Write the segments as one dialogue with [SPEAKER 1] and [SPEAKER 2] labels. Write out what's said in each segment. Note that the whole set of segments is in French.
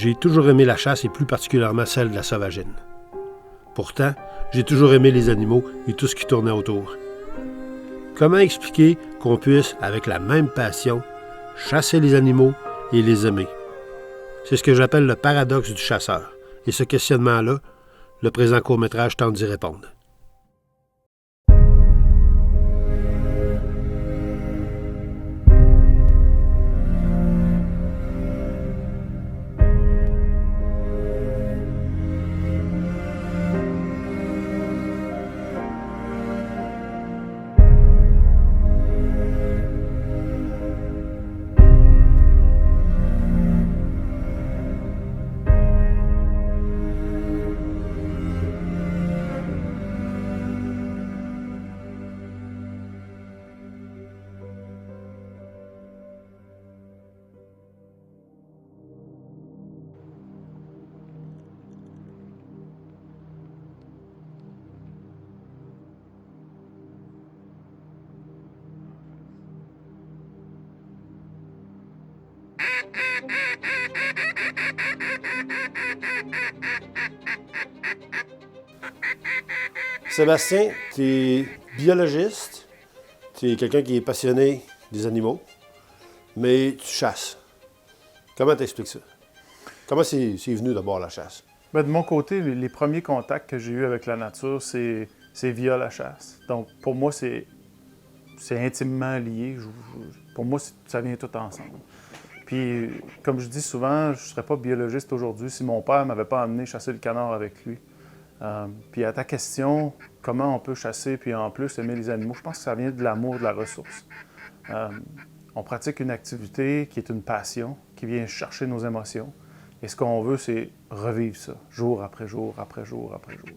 [SPEAKER 1] J'ai toujours aimé la chasse et plus particulièrement celle de la sauvagine. Pourtant, j'ai toujours aimé les animaux et tout ce qui tournait autour. Comment expliquer qu'on puisse, avec la même passion, chasser les animaux et les aimer? C'est ce que j'appelle le paradoxe du chasseur. Et ce questionnement-là, le présent court-métrage tente d'y répondre. Sébastien, tu es biologiste, tu es quelqu'un qui est passionné des animaux, mais tu chasses. Comment t'expliques ça? Comment c'est venu d'abord la chasse?
[SPEAKER 2] De mon côté, les premiers contacts que j'ai eus avec la nature, c'est via la chasse. Donc, pour moi, c'est intimement lié. Pour moi, ça vient tout ensemble. Puis, comme je dis souvent, je ne serais pas biologiste aujourd'hui si mon père ne m'avait pas amené chasser le canard avec lui. Puis à ta question, comment on peut chasser puis en plus aimer les animaux, je pense que ça vient de l'amour de la ressource. On pratique une activité qui est une passion, qui vient chercher nos émotions. Et ce qu'on veut, c'est revivre ça, jour après jour, après jour, après jour.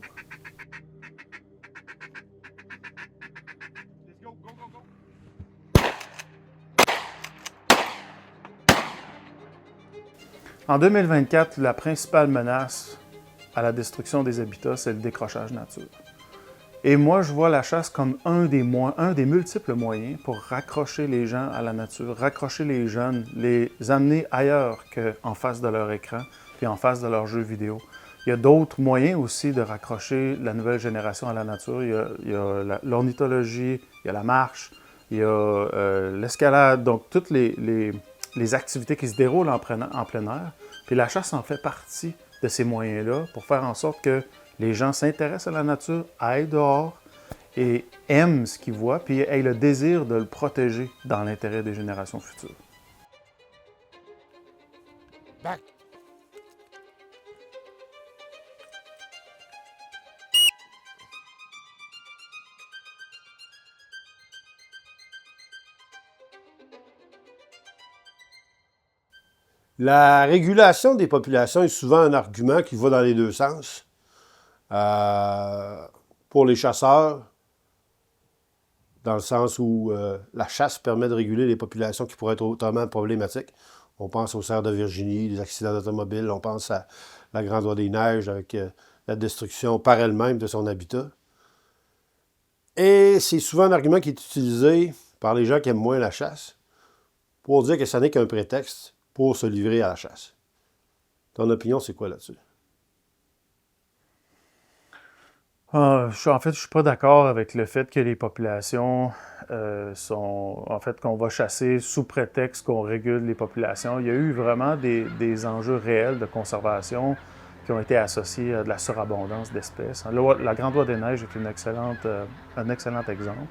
[SPEAKER 2] En 2024, la principale menace à la destruction des habitats, c'est le décrochage nature. Et moi, je vois la chasse comme un des multiples moyens pour raccrocher les gens à la nature, raccrocher les jeunes, les amener ailleurs qu'en face de leur écran, puis en face de leurs jeux vidéo. Il y a d'autres moyens aussi de raccrocher la nouvelle génération à la nature. Il y a l'ornithologie, il y a la marche, il y a l'escalade, donc toutes les activités qui se déroulent en plein air. Puis la chasse en fait partie de ces moyens-là pour faire en sorte que les gens s'intéressent à la nature, aillent dehors et aiment ce qu'ils voient, puis aient le désir de le protéger dans l'intérêt des générations futures.
[SPEAKER 1] Back. La régulation des populations est souvent un argument qui va dans les deux sens. Pour les chasseurs, dans le sens où la chasse permet de réguler les populations qui pourraient être autrement problématiques. On pense aux cerfs de Virginie, les accidents d'automobile, on pense à la Grande Oie des Neiges avec la destruction par elle-même de son habitat. Et c'est souvent un argument qui est utilisé par les gens qui aiment moins la chasse pour dire que ça n'est qu'un prétexte pour se livrer à la chasse. Ton opinion, c'est quoi là-dessus?
[SPEAKER 2] En fait, je suis pas d'accord avec le fait que les populations en fait, qu'on va chasser sous prétexte qu'on régule les populations. Il y a eu vraiment des enjeux réels de conservation qui ont été associés à de la surabondance d'espèces. La Grande Oie des Neiges est un excellent exemple.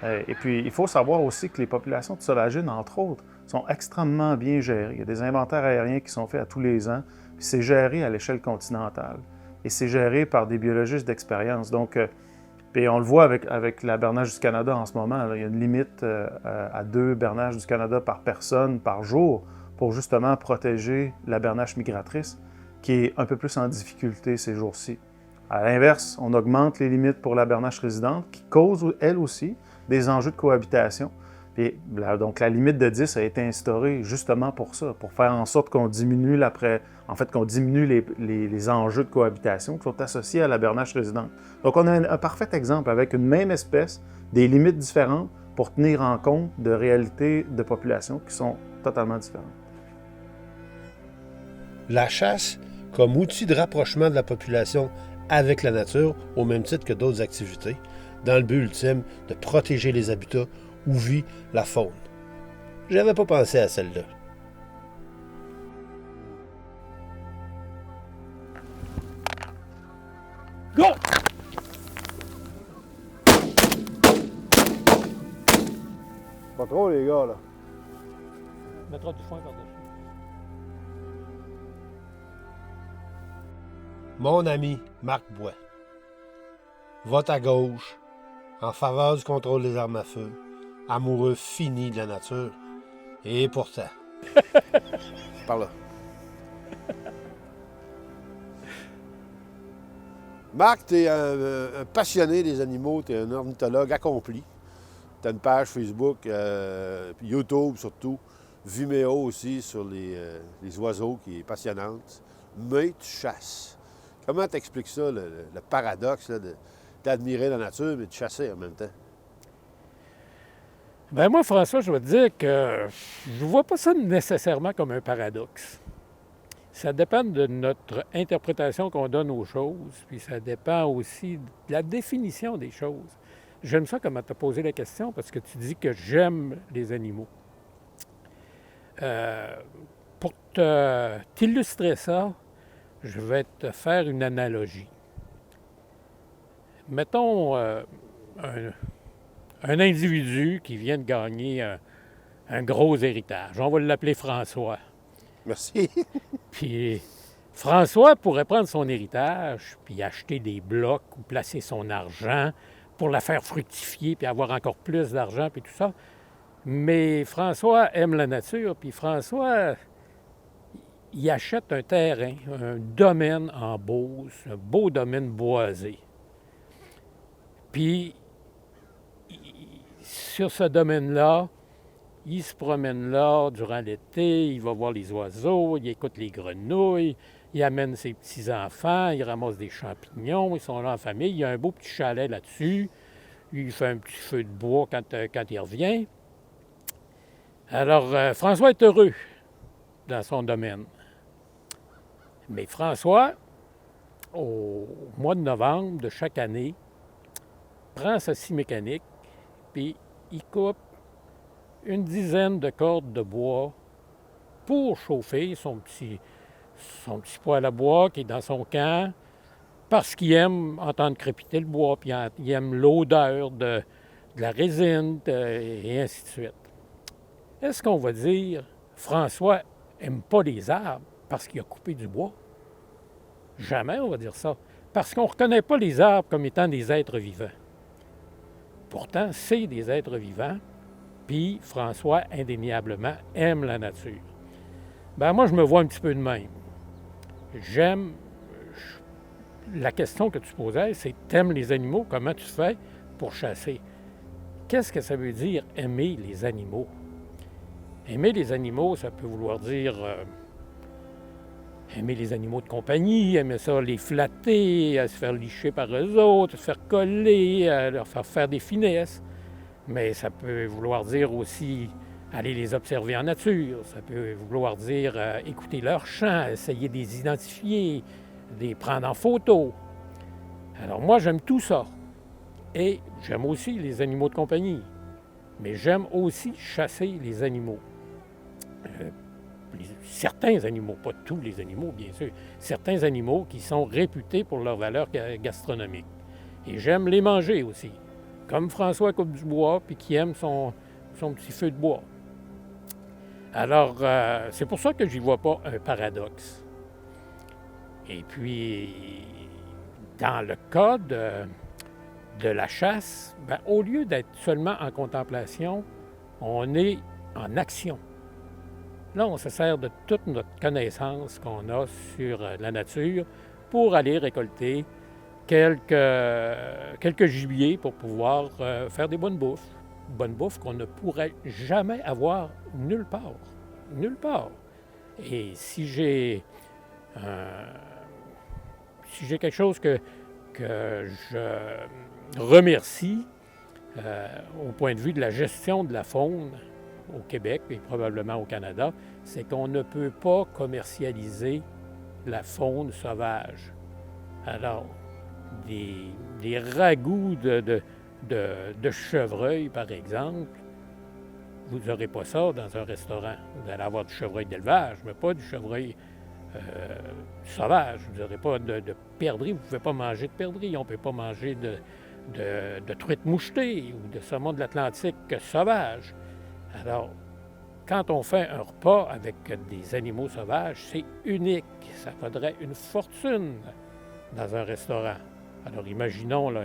[SPEAKER 2] Et puis, il faut savoir aussi que les populations de sauvagines, entre autres, sont extrêmement bien gérées. Il y a des inventaires aériens qui sont faits à tous les ans, puis c'est géré à l'échelle continentale. Et c'est géré par des biologistes d'expérience. Donc, puis on le voit avec la bernache du Canada en ce moment. Là, il y a une limite à 2 bernaches du Canada par personne par jour pour justement protéger la bernache migratrice, qui est un peu plus en difficulté ces jours-ci. À l'inverse, on augmente les limites pour la bernache résidente, qui cause, elle aussi, des enjeux de cohabitation. Puis, donc, la limite de 10 a été instaurée justement pour ça, pour faire en sorte qu'on diminue les enjeux de cohabitation qui sont associés à la bernache résidente. Donc, on a un parfait exemple avec une même espèce, des limites différentes pour tenir en compte de réalités de population qui sont totalement différentes.
[SPEAKER 1] La chasse comme outil de rapprochement de la population avec la nature, au même titre que d'autres activités, dans le but ultime de protéger les habitats où vit la faune. J'avais pas pensé à celle-là.
[SPEAKER 3] Go!
[SPEAKER 1] Pas trop, les gars, là.
[SPEAKER 3] On mettra du foin par-dessus.
[SPEAKER 1] Mon ami Marc Bois. Vote à gauche, en faveur du contrôle des armes à feu, amoureux fini de la nature. Et pourtant. Par là. Marc, tu es un passionné des animaux, tu es un ornithologue accompli. Tu as une page Facebook, puis YouTube surtout, Vimeo aussi sur les oiseaux qui est passionnante. Mais tu chasses. Comment t'expliques ça, le paradoxe là, d'admirer la nature mais de chasser en même temps?
[SPEAKER 3] Ben moi, François, je vais te dire que je ne vois pas ça nécessairement comme un paradoxe. Ça dépend de notre interprétation qu'on donne aux choses, puis ça dépend aussi de la définition des choses. J'aime ça comment tu as posé la question, parce que tu dis que j'aime les animaux. Pour t'illustrer ça, je vais te faire une analogie. Mettons un individu qui vient de gagner un gros héritage. On va l'appeler François.
[SPEAKER 1] Merci.
[SPEAKER 3] Puis François pourrait prendre son héritage, puis acheter des blocs ou placer son argent pour la faire fructifier, puis avoir encore plus d'argent, puis tout ça. Mais François aime la nature, puis François, il achète un terrain, un domaine en Beauce, un beau domaine boisé. Puis, sur ce domaine-là, il se promène là durant l'été, il va voir les oiseaux, il écoute les grenouilles, il amène ses petits-enfants, il ramasse des champignons, ils sont là en famille, il y a un beau petit chalet là-dessus, il fait un petit feu de bois quand il revient. Alors, François est heureux dans son domaine. Mais François, au mois de novembre de chaque année, prend sa scie mécanique, puis il coupe une dizaine de cordes de bois pour chauffer son petit poêle à bois qui est dans son camp, parce qu'il aime entendre crépiter le bois, puis il aime l'odeur de la résine, et ainsi de suite. Est-ce qu'on va dire François n'aime pas les arbres parce qu'il a coupé du bois? Jamais on va dire ça, parce qu'on ne reconnaît pas les arbres comme étant des êtres vivants. Pourtant, c'est des êtres vivants, puis François, indéniablement, aime la nature. Ben moi, je me vois un petit peu de même. La question que tu posais, c'est t'aimes les animaux, comment tu fais pour chasser? Qu'est-ce que ça veut dire aimer les animaux? Aimer les animaux, ça peut vouloir dire aimer les animaux de compagnie, aimer ça, les flatter, se faire licher par eux autres, se faire coller, leur faire des finesses. Mais ça peut vouloir dire aussi aller les observer en nature. Ça peut vouloir dire écouter leurs chants, essayer de les identifier, de les prendre en photo. Alors moi, j'aime tout ça. Et j'aime aussi les animaux de compagnie. Mais j'aime aussi chasser les animaux. Certains animaux, pas tous les animaux, bien sûr. Certains animaux qui sont réputés pour leur valeur gastronomique. Et j'aime les manger aussi. Comme François coupe du bois, puis qui aime son petit feu de bois. Alors, c'est pour ça que je n'y vois pas un paradoxe. Et puis, dans le cas de la chasse, ben, au lieu d'être seulement en contemplation, on est en action. Là, on se sert de toute notre connaissance qu'on a sur la nature pour aller récolter quelques gibiers pour pouvoir faire des bonnes bouffes. Bonnes bouffes qu'on ne pourrait jamais avoir nulle part. Nulle part. Et si j'ai quelque chose que je remercie au point de vue de la gestion de la faune au Québec et probablement au Canada, c'est qu'on ne peut pas commercialiser la faune sauvage. Alors, des ragoûts de chevreuil, par exemple, vous n'aurez pas ça dans un restaurant. Vous allez avoir du chevreuil d'élevage, mais pas du chevreuil sauvage. Vous n'aurez pas de perdrix. Vous ne pouvez pas manger de perdrix. On ne peut pas manger de truites mouchetées ou de saumon de l'Atlantique sauvage. Alors, quand on fait un repas avec des animaux sauvages, c'est unique. Ça faudrait une fortune dans un restaurant. Alors, imaginons là,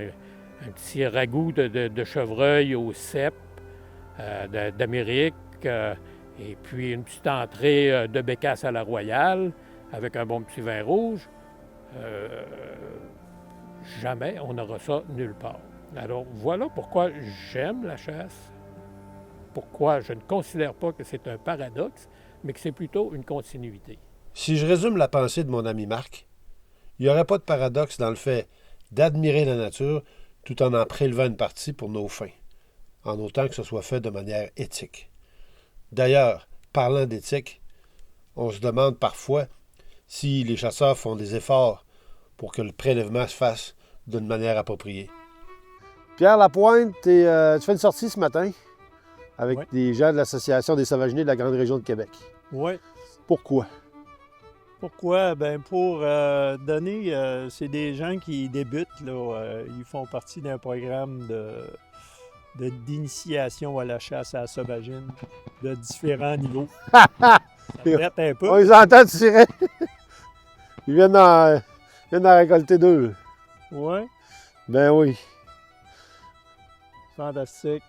[SPEAKER 3] un petit ragoût de chevreuil au cèpe d'Amérique, et puis une petite entrée de bécasse à la royale avec un bon petit vin rouge. Jamais on n'aura ça nulle part. Alors, voilà pourquoi j'aime la chasse. Pourquoi je ne considère pas que c'est un paradoxe, mais que c'est plutôt une continuité.
[SPEAKER 1] Si je résume la pensée de mon ami Marc, il n'y aurait pas de paradoxe dans le fait d'admirer la nature tout en prélevant une partie pour nos fins, en autant que ce soit fait de manière éthique. D'ailleurs, parlant d'éthique, on se demande parfois si les chasseurs font des efforts pour que le prélèvement se fasse d'une manière appropriée. Pierre Lapointe, tu fais une sortie ce matin avec des gens de l'Association des sauvageonniers de la Grande Région de Québec.
[SPEAKER 4] Oui.
[SPEAKER 1] Pourquoi?
[SPEAKER 4] Pourquoi? Bien, pour donner, c'est des gens qui débutent, là, ils font partie d'un programme d'initiation à la chasse à la sauvagine de différents niveaux. Ça m'arrête un peu.
[SPEAKER 1] On les entend tirer. Ils viennent d'en récolter 2.
[SPEAKER 4] Oui.
[SPEAKER 1] Ben oui.
[SPEAKER 4] Fantastique.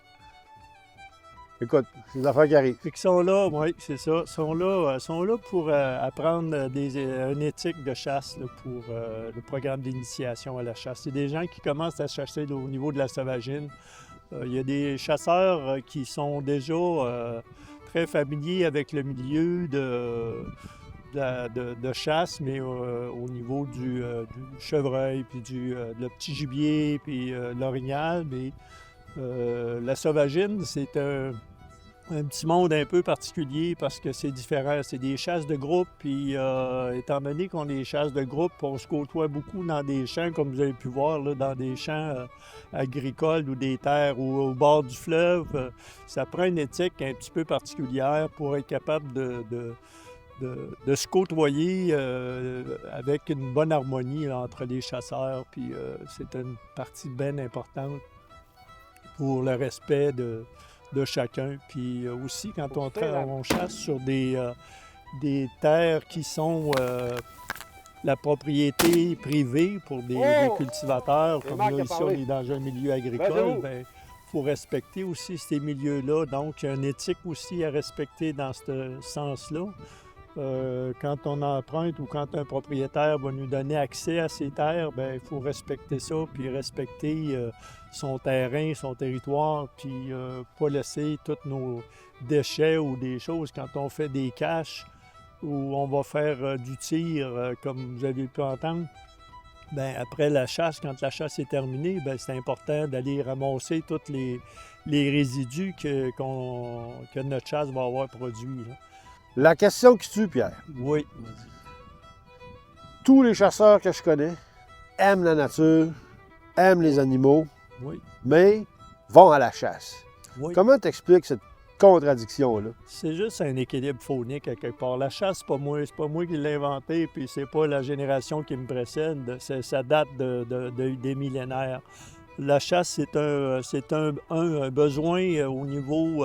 [SPEAKER 1] Écoute, c'est des affaires qui arrivent.
[SPEAKER 4] Fait qu'ils sont là, oui, c'est ça. Ils sont là pour apprendre une éthique de chasse là, pour le programme d'initiation à la chasse. C'est des gens qui commencent à chasser là, au niveau de la sauvagine. Il y a des chasseurs qui sont déjà très familiers avec le milieu de chasse, mais au niveau du chevreuil, puis le petit gibier, puis l'orignal. Mais la sauvagine, c'est un petit monde un peu particulier parce que c'est différent. C'est des chasses de groupe, puis étant donné qu'on est des chasses de groupe, on se côtoie beaucoup dans des champs, comme vous avez pu voir, là, dans des champs agricoles ou des terres ou au bord du fleuve. Ça prend une éthique un petit peu particulière pour être capable de se côtoyer avec une bonne harmonie là, entre les chasseurs. Puis c'est une partie bien importante pour le respect de chacun. Puis aussi, quand on chasse sur des terres qui sont la propriété privée pour des cultivateurs, comme là, ici, on est dans un milieu agricole, bien, il faut respecter aussi ces milieux-là. Donc, il y a une éthique aussi à respecter dans ce sens-là. Quand on emprunte ou quand un propriétaire va nous donner accès à ces terres, bien, il faut respecter ça, puis respecter son terrain, son territoire, puis pas laisser tous nos déchets ou des choses. Quand on fait des caches ou on va faire du tir, comme vous avez pu entendre, bien, après la chasse, quand la chasse est terminée, bien, c'est important d'aller ramasser tous les résidus que notre chasse va avoir produits. Là.
[SPEAKER 1] La question qui tue, Pierre.
[SPEAKER 4] Oui.
[SPEAKER 1] Tous les chasseurs que je connais aiment la nature, aiment les animaux,
[SPEAKER 4] Oui.
[SPEAKER 1] mais vont à la chasse.
[SPEAKER 4] Oui.
[SPEAKER 1] Comment t'expliques cette contradiction-là?
[SPEAKER 4] C'est juste un équilibre faunique à quelque part. La chasse, c'est pas moi qui l'ai inventé, puis c'est pas la génération qui me précède. Ça date des millénaires. La chasse, c'est un besoin au niveau...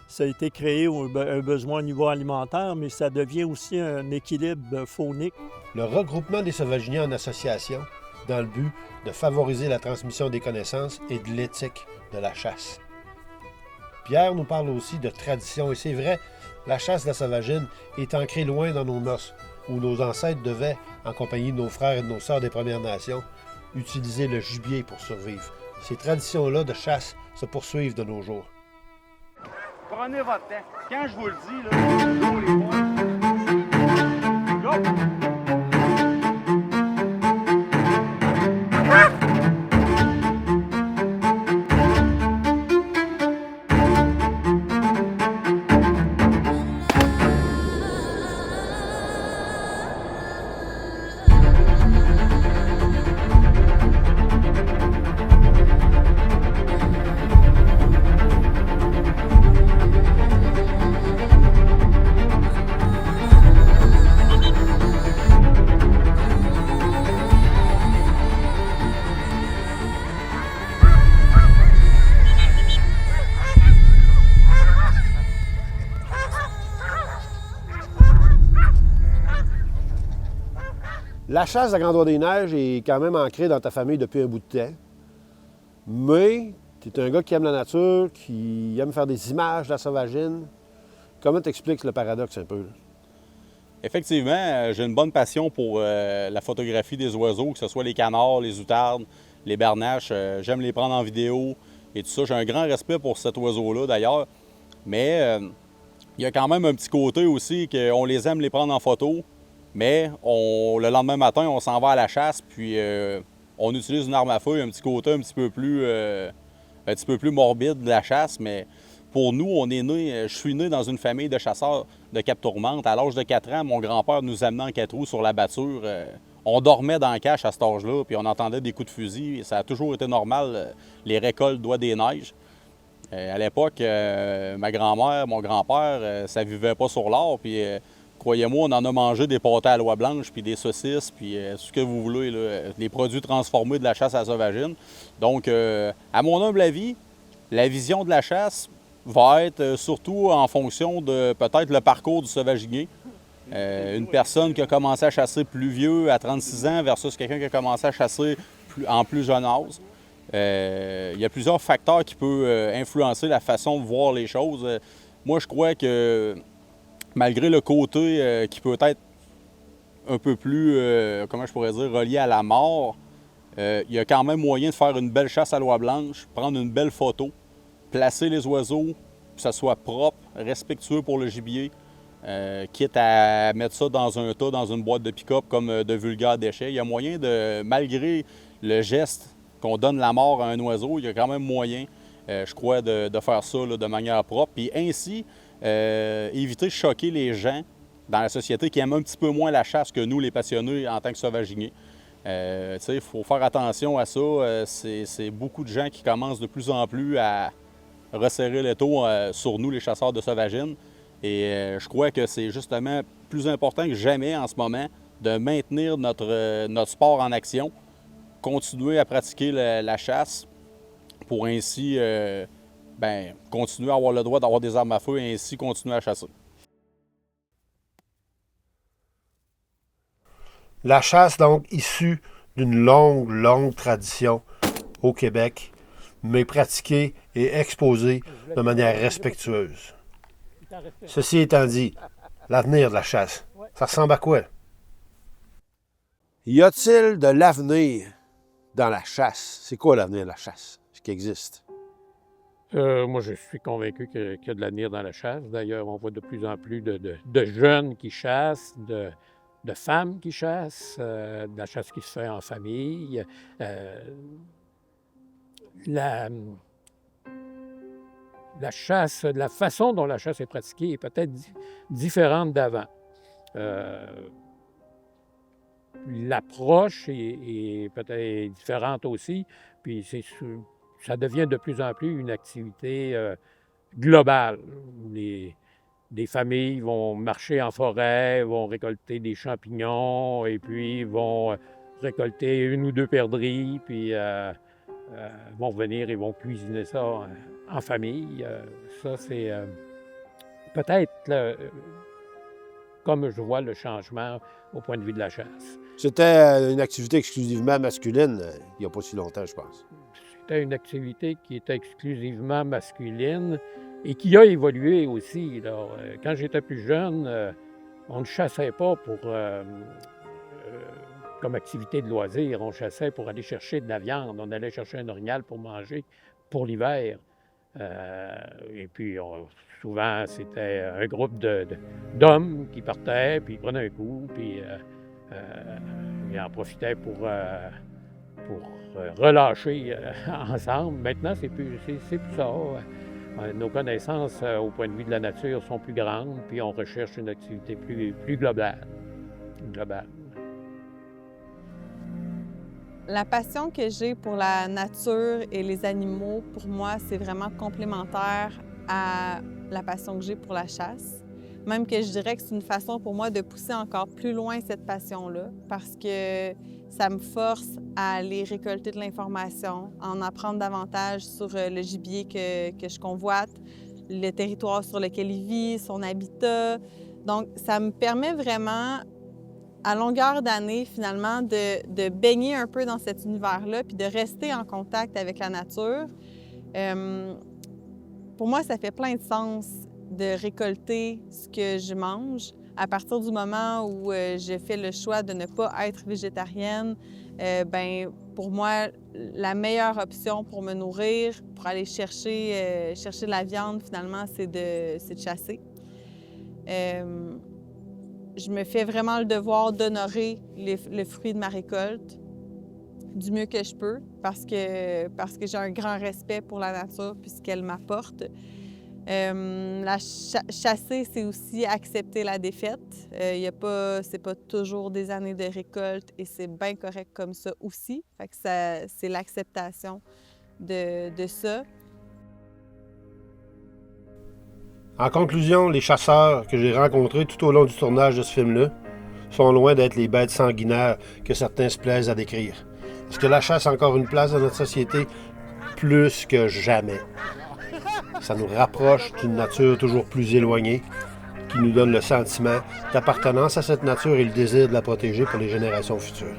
[SPEAKER 4] ça a été créé un besoin au niveau alimentaire, mais ça devient aussi un équilibre faunique.
[SPEAKER 1] Le regroupement des sauvageonniers en association dans le but de favoriser la transmission des connaissances et de l'éthique de la chasse. Pierre nous parle aussi de tradition, et c'est vrai, la chasse de la sauvagine est ancrée loin dans nos mœurs, où nos ancêtres devaient, en compagnie de nos frères et de nos sœurs des Premières Nations, utiliser le gibier pour survivre. Ces traditions-là de chasse se poursuivent de nos jours.
[SPEAKER 5] Prenez votre temps. Quand je vous le dis, là, go les boys. Go!
[SPEAKER 1] La chasse à Grand-Droit-des-Neiges est quand même ancrée dans ta famille depuis un bout de temps. Mais tu es un gars qui aime la nature, qui aime faire des images de la sauvagine. Comment t'expliques le paradoxe un peu? Là?
[SPEAKER 6] Effectivement, j'ai une bonne passion pour la photographie des oiseaux, que ce soit les canards, les outardes, les bernaches. J'aime les prendre en vidéo et tout ça. J'ai un grand respect pour cet oiseau-là d'ailleurs. Mais il y a quand même un petit côté aussi qu'on les aime les prendre en photo. Mais le lendemain matin, on s'en va à la chasse, puis on utilise une arme à feu, un petit côté un petit peu plus morbide de la chasse. Mais pour nous, je suis né dans une famille de chasseurs de Cap-Tourmente. À l'âge de 4 ans, mon grand-père nous amenait en 4 roues sur la batture. On dormait dans la cache à cet âge-là, puis on entendait des coups de fusil. Ça a toujours été normal, les récoltes doigt des neiges. À l'époque, ma grand-mère, mon grand-père, ça vivait pas sur l'or, puis croyez-moi, on en a mangé des pâtés à l'oie blanche, puis des saucisses, puis tout ce que vous voulez, là, les produits transformés de la chasse à la sauvagine. Donc, à mon humble avis, la vision de la chasse va être surtout en fonction de peut-être le parcours du sauvaginier. Une personne qui a commencé à chasser plus vieux, à 36 ans, versus quelqu'un qui a commencé à chasser en plus jeune âge. Il y a plusieurs facteurs qui peuvent influencer la façon de voir les choses. Moi, je crois que malgré le côté qui peut être un peu plus, comment je pourrais dire, relié à la mort, il y a quand même moyen de faire une belle chasse à l'oie blanche, prendre une belle photo, placer les oiseaux, que ça soit propre, respectueux pour le gibier, quitte à mettre ça dans un tas, dans une boîte de pick-up comme de vulgaires déchets. Il y a moyen de, malgré le geste qu'on donne la mort à un oiseau, il y a quand même moyen, je crois, de faire ça là, de manière propre. Puis ainsi, éviter de choquer les gens dans la société qui aiment un petit peu moins la chasse que nous, les passionnés, en tant que sauvaginiers. Il faut faire attention à ça. C'est beaucoup de gens qui commencent de plus en plus à resserrer l'étau sur nous, les chasseurs de sauvagine. Et je crois que c'est justement plus important que jamais en ce moment de maintenir notre sport en action, continuer à pratiquer la chasse pour ainsi continuer à avoir le droit d'avoir des armes à feu et ainsi continuer à chasser.
[SPEAKER 1] La chasse, donc, issue d'une longue tradition au Québec, mais pratiquée et exposée de manière respectueuse. Ceci étant dit, l'avenir de la chasse, ça ressemble à quoi? Y a-t-il de l'avenir dans la chasse? C'est quoi l'avenir de la chasse? Ce qui existe?
[SPEAKER 3] Moi, je suis convaincu qu'il y a de l'avenir dans la chasse. D'ailleurs, on voit de plus en plus de jeunes qui chassent, de femmes qui chassent, de la chasse qui se fait en famille. La chasse, la façon dont la chasse est pratiquée est peut-être différente d'avant. L'approche est peut-être différente aussi, puis ça devient de plus en plus une activité globale. Des familles vont marcher en forêt, vont récolter des champignons et puis vont récolter 1 ou 2 perdrix, puis vont venir et vont cuisiner ça en famille. Ça, c'est peut-être comme je vois le changement au point de vue de la chasse.
[SPEAKER 1] C'était une activité exclusivement masculine il n'y a pas si longtemps, je pense.
[SPEAKER 3] C'était une activité qui était exclusivement masculine et qui a évolué aussi. Là. Quand j'étais plus jeune, on ne chassait pas comme activité de loisir. On chassait pour aller chercher de la viande. On allait chercher un orignal pour manger pour l'hiver. Et puis, souvent, c'était un groupe d'hommes qui partaient, puis ils prenaient un coup, puis ils en profitaient pour relâcher ensemble. Maintenant, c'est plus ça. Nos connaissances au point de vue de la nature sont plus grandes, puis on recherche une activité plus globale.
[SPEAKER 7] La passion que j'ai pour la nature et les animaux, pour moi, c'est vraiment complémentaire à la passion que j'ai pour la chasse. Même que je dirais que c'est une façon pour moi de pousser encore plus loin cette passion-là, parce que ça me force à aller récolter de l'information, en apprendre davantage sur le gibier que je convoite, le territoire sur lequel il vit, son habitat. Donc, ça me permet vraiment, à longueur d'année, finalement, de baigner un peu dans cet univers-là, puis de rester en contact avec la nature, pour moi, ça fait plein de sens de récolter ce que je mange. À partir du moment où je fais le choix de ne pas être végétarienne, ben pour moi, la meilleure option pour me nourrir, pour aller chercher de la viande, finalement, c'est de chasser. Je me fais vraiment le devoir d'honorer le fruit de ma récolte du mieux que je peux parce que j'ai un grand respect pour la nature puis ce qu'elle m'apporte. Chasser, c'est aussi accepter la défaite. C'est pas toujours des années de récolte et c'est bien correct comme ça aussi. Fait que c'est l'acceptation de ça.
[SPEAKER 1] En conclusion, les chasseurs que j'ai rencontrés tout au long du tournage de ce film-là sont loin d'être les bêtes sanguinaires que certains se plaisent à décrire. Parce que la chasse a encore une place dans notre société plus que jamais. Ça nous rapproche d'une nature toujours plus éloignée, qui nous donne le sentiment d'appartenance à cette nature et le désir de la protéger pour les générations futures.